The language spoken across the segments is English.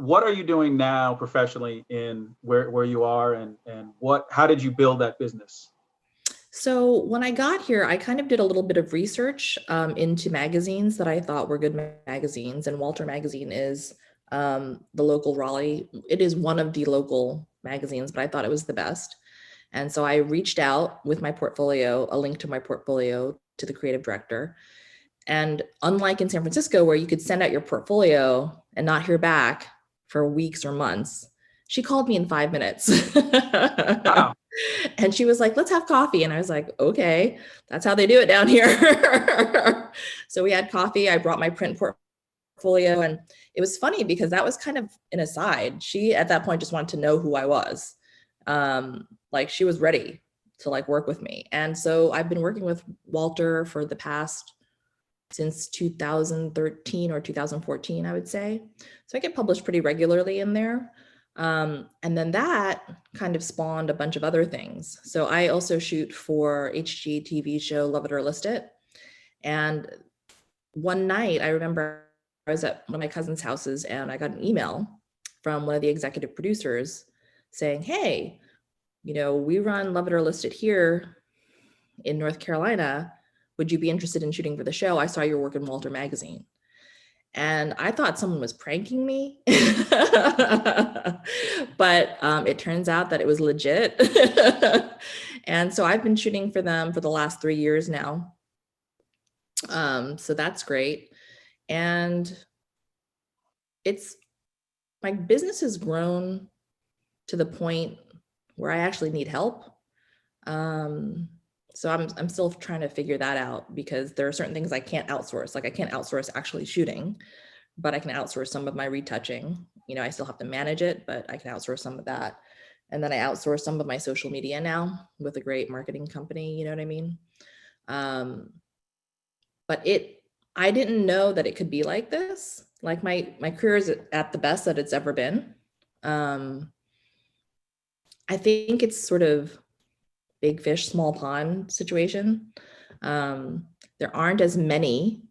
what are you doing now professionally in where you are, and how did you build that business? So when I got here, I kind of did a little bit of research into magazines that I thought were good magazines. And Walter Magazine is the local Raleigh. It is one of the local magazines, but I thought it was the best. And so I reached out with my portfolio, a link to my portfolio, to the creative director. And unlike in San Francisco, where you could send out your portfolio and not hear back for weeks or months, she called me in 5 minutes. Wow. And she was like, let's have coffee. And I was like, okay, that's how they do it down here. So we had coffee. I brought my print portfolio. And it was funny because that was kind of an aside. She, at that point, just wanted to know who I was. Like she was ready to like work with me. And so I've been working with Walter for the past, since 2013 or 2014, I would say. So I get published pretty regularly in there. And then that kind of spawned a bunch of other things. So I also shoot for HGTV show Love It or List It. And one night I remember I was at one of my cousin's houses and I got an email from one of the executive producers saying, hey, you know, we run Love It or List It here in North Carolina. Would you be interested in shooting for the show? I saw your work in Walter Magazine. And I thought someone was pranking me. But it turns out that it was legit. And so I've been shooting for them for the last 3 years now. So that's great. And my business has grown to the point where I actually need help. So I'm still trying to figure that out because there are certain things I can't outsource. Like I can't outsource actually shooting, but I can outsource some of my retouching. You know, I still have to manage it, but I can outsource some of that. And then I outsource some of my social media now with a great marketing company, you know what I mean? But I didn't know that it could be like this. Like my career is at the best that it's ever been. I think it's sort of big fish, small pond situation. There aren't as many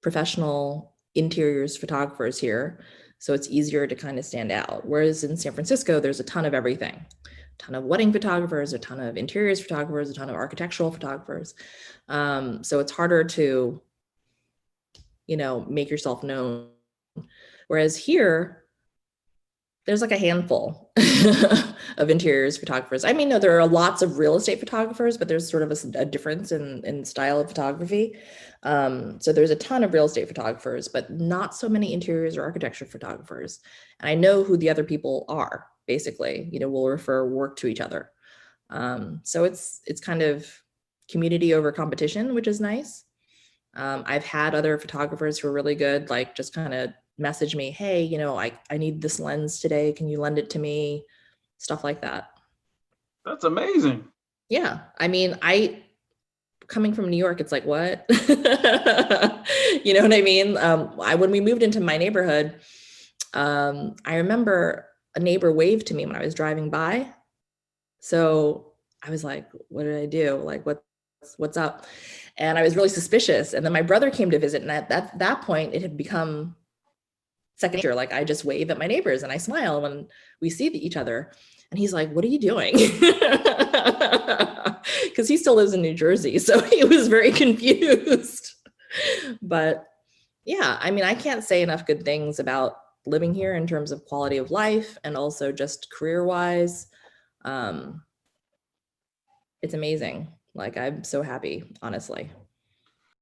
professional interiors photographers here, so it's easier to kind of stand out. Whereas in San Francisco, there's a ton of everything, a ton of wedding photographers, a ton of interiors photographers, a ton of architectural photographers. So it's harder to, you know, make yourself known. Whereas here, there's like a handful of interiors photographers. I mean, no, there are lots of real estate photographers, but there's sort of a difference in style of photography. So there's a ton of real estate photographers, but not so many interiors or architecture photographers. And I know who the other people are, basically, you know, we'll refer work to each other. So it's kind of community over competition, which is nice. I've had other photographers who are really good, like just kind of message me, hey, you know, I need this lens today. Can you lend it to me? Stuff like that. That's amazing. Yeah. I mean, coming from New York, it's like, what? You know what I mean? When we moved into my neighborhood, I remember a neighbor waved to me when I was driving by. So I was like, what did I do? Like, what's up? And I was really suspicious. And then my brother came to visit. And at that point, it had become second nature. Like I just wave at my neighbors and I smile when we see each other. And he's like, what are you doing? Because he still lives in New Jersey. So he was very confused. But yeah, I mean, I can't say enough good things about living here in terms of quality of life and also just career-wise. It's amazing. Like I'm so happy, honestly.